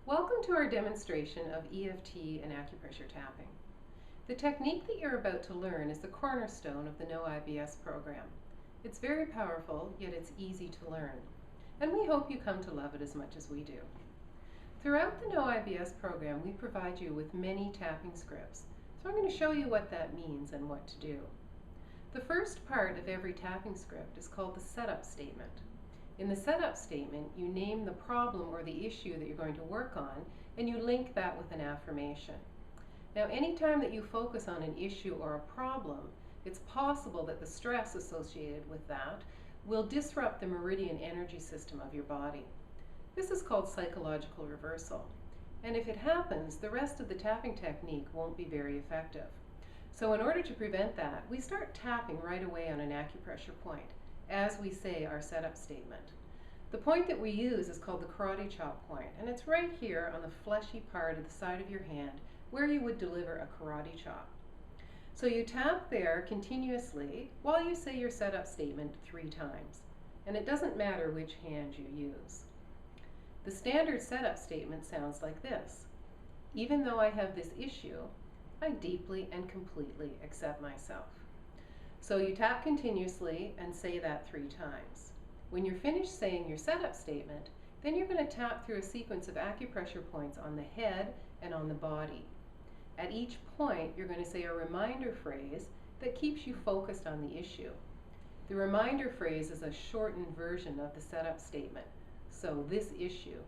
Welcome to our demonstration of EFT and acupressure tapping. The technique that you're about to learn is the cornerstone of the No IBS program. It's very powerful, yet it's easy to learn, and we hope you come to love it as much as we do. Throughout the No IBS program, we provide you with many tapping scripts, so I'm going to show you what that means and what to do. The first part of every tapping script is called the setup statement. In the setup statement, you name the problem or the issue that you're going to work on, and you link that with an affirmation. Now, anytime that you focus on an issue or a problem, it's possible that the stress associated with that will disrupt the meridian energy system of your body. This is called psychological reversal. And if it happens, the rest of the tapping technique won't be very effective. So in order to prevent that, we start tapping right away on an acupressure point, as we say our setup statement. The point that we use is called the karate chop point, and it's right here on the fleshy part of the side of your hand where you would deliver a karate chop. So you tap there continuously while you say your setup statement 3 times, and it doesn't matter which hand you use. The standard setup statement sounds like this: even though I have this issue, I deeply and completely accept myself. So you tap continuously and say that 3 times. When you're finished saying your setup statement, then you're going to tap through a sequence of acupressure points on the head and on the body. At each point, you're going to say a reminder phrase that keeps you focused on the issue. The reminder phrase is a shortened version of the setup statement. So this issue,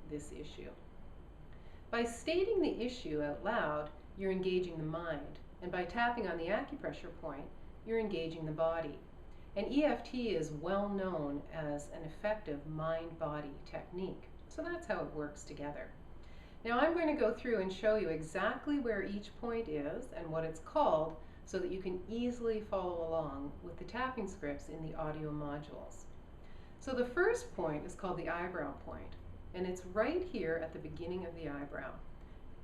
this issue. By stating the issue out loud, you're engaging the mind, and by tapping on the acupressure point, you're engaging the body. And EFT is well known as an effective mind-body technique. So that's how it works together. Now I'm going to go through and show you exactly where each point is and what it's called so that you can easily follow along with the tapping scripts in the audio modules. So the first point is called the eyebrow point, and it's right here at the beginning of the eyebrow.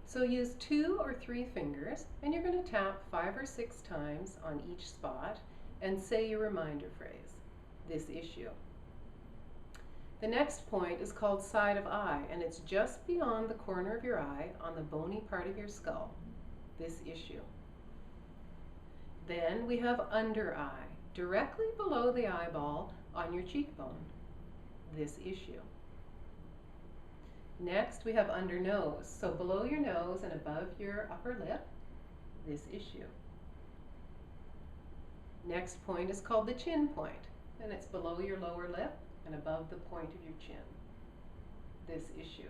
So use 2 or 3 fingers, and you're going to tap 5 or 6 times on each spot and say your reminder phrase, this issue. The next point is called side of eye, and it's just beyond the corner of your eye on the bony part of your skull, this issue. Then we have under eye, directly below the eyeball on your cheekbone, this issue. Next, we have under nose, so below your nose and above your upper lip, this issue. Next point is called the chin point, and it's below your lower lip and above the point of your chin, this issue.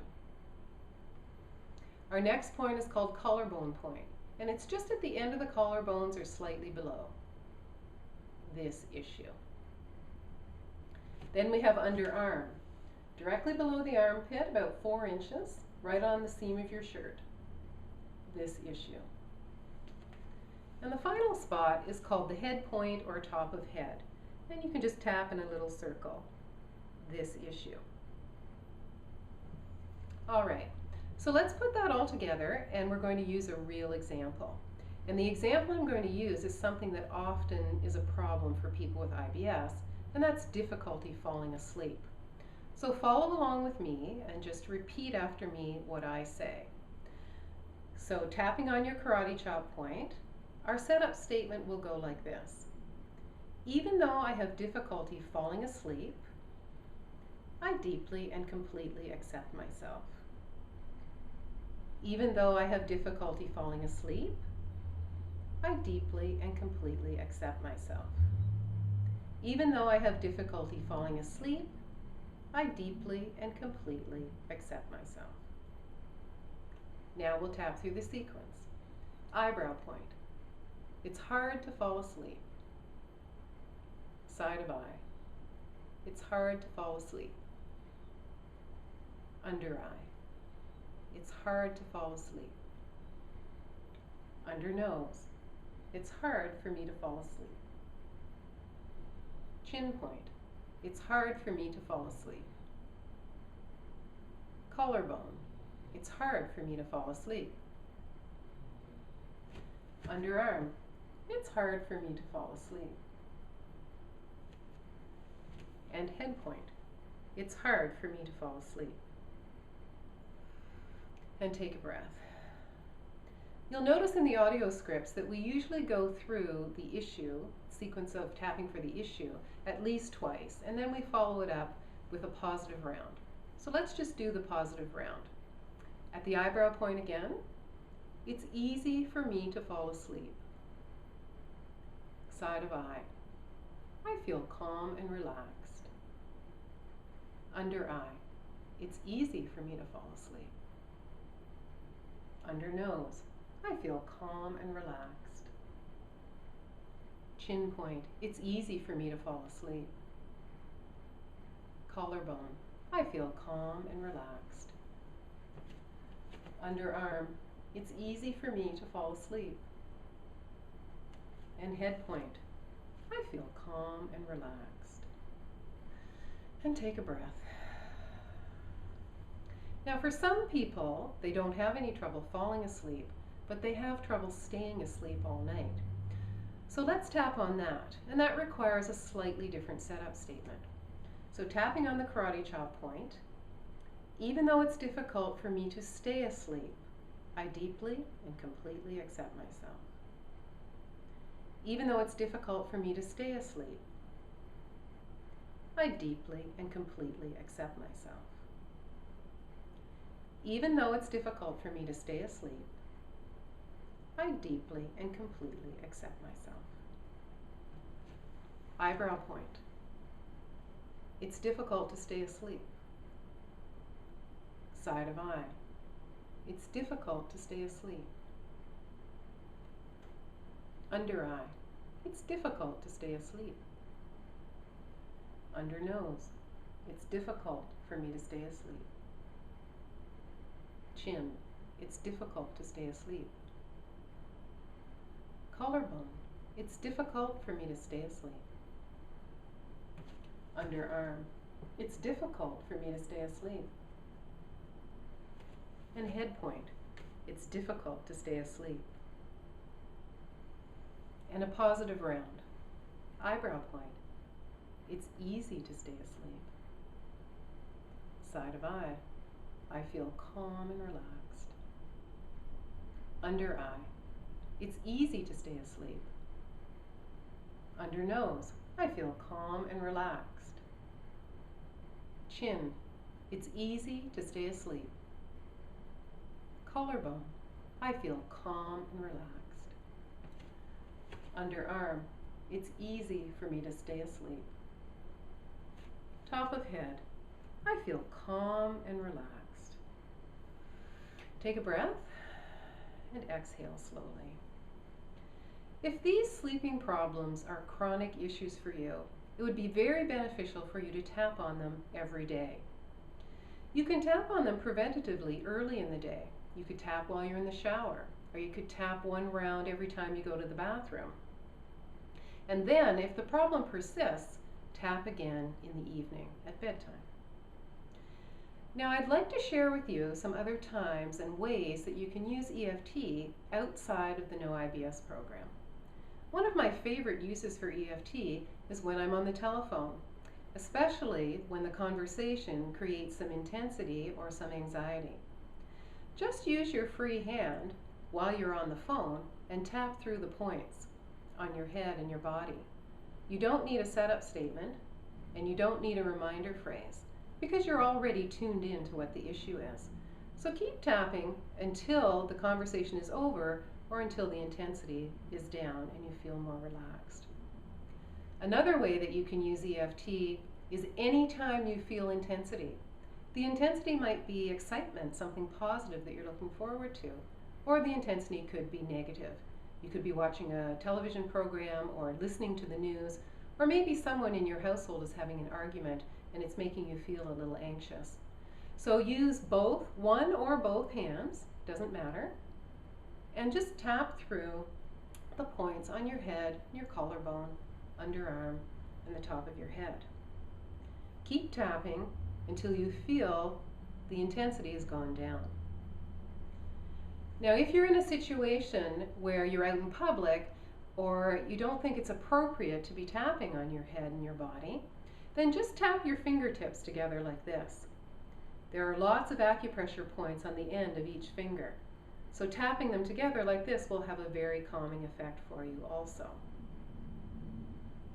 Our next point is called collarbone point, and it's just at the end of the collarbones or slightly below, this issue. Then we have underarm, directly below the armpit, about 4 inches, right on the seam of your shirt, this issue. And the final spot is called the head point or top of head, and you can just tap in a little circle, this issue. All right, so let's put that all together, and we're going to use a real example. And the example I'm going to use is something that often is a problem for people with IBS, and that's difficulty falling asleep. So follow along with me and just repeat after me what I say. So tapping on your karate chop point, our setup statement will go like this: even though I have difficulty falling asleep, I deeply and completely accept myself. Even though I have difficulty falling asleep, I deeply and completely accept myself. Even though I have difficulty falling asleep, I deeply and completely accept myself. Now we'll tap through the sequence. Eyebrow point. It's hard to fall asleep. Side of eye. It's hard to fall asleep. Under eye. It's hard to fall asleep. Under nose. It's hard for me to fall asleep. Chin point. It's hard for me to fall asleep. Collarbone. It's hard for me to fall asleep. Underarm. It's hard for me to fall asleep. And head point. It's hard for me to fall asleep. And take a breath. You'll notice in the audio scripts that we usually go through the issue, sequence of tapping for the issue, at least twice, and then we follow it up with a positive round. So let's just do the positive round. At the eyebrow point again, it's easy for me to fall asleep. Side of eye, I feel calm and relaxed. Under eye, it's easy for me to fall asleep. Under nose, I feel calm and relaxed. Chin point, it's easy for me to fall asleep. Collarbone, I feel calm and relaxed. Underarm, it's easy for me to fall asleep. And head point, I feel calm and relaxed. And take a breath. Now for some people, they don't have any trouble falling asleep, but they have trouble staying asleep all night. So let's tap on that, and that requires a slightly different setup statement. So tapping on the karate chop point, even though it's difficult for me to stay asleep, I deeply and completely accept myself. Even though it's difficult for me to stay asleep, I deeply and completely accept myself. Even though it's difficult for me to stay asleep, I deeply and completely accept myself. Eyebrow point. It's difficult to stay asleep. Side of eye. It's difficult to stay asleep. Under eye. It's difficult to stay asleep. Under nose. It's difficult for me to stay asleep. Chin. It's difficult to stay asleep. Collarbone. It's difficult for me to stay asleep. Underarm. It's difficult for me to stay asleep. And head point. It's difficult to stay asleep. And a positive round. Eyebrow point. It's easy to stay asleep. Side of eye. I feel calm and relaxed. Under eye. It's easy to stay asleep. Under nose. I feel calm and relaxed. Chin. It's easy to stay asleep. Collarbone. I feel calm and relaxed. Underarm. It's easy for me to stay asleep. Top of head. I feel calm and relaxed. Take a breath and exhale slowly. If these sleeping problems are chronic issues for you, it would be very beneficial for you to tap on them every day. You can tap on them preventatively early in the day. You could tap while you're in the shower, or you could tap one round every time you go to the bathroom. And then, if the problem persists, tap again in the evening at bedtime. Now, I'd like to share with you some other times and ways that you can use EFT outside of the No IBS program. One of my favorite uses for EFT is when I'm on the telephone, especially when the conversation creates some intensity or some anxiety. Just use your free hand while you're on the phone and tap through the points on your head and your body. You don't need a setup statement, and you don't need a reminder phrase, because you're already tuned in to what the issue is. So keep tapping until the conversation is over or until the intensity is down and you feel more relaxed. Another way that you can use EFT is anytime you feel intensity. The intensity might be excitement, something positive that you're looking forward to, or the intensity could be negative. You could be watching a television program or listening to the news, or maybe someone in your household is having an argument and it's making you feel a little anxious. So use both, one or both hands, doesn't matter, and just tap through the points on your head, your collarbone, underarm, and the top of your head. Keep tapping until you feel the intensity has gone down. Now, if you're in a situation where you're out in public or you don't think it's appropriate to be tapping on your head and your body, then just tap your fingertips together like this. There are lots of acupressure points on the end of each finger. So tapping them together like this will have a very calming effect for you also.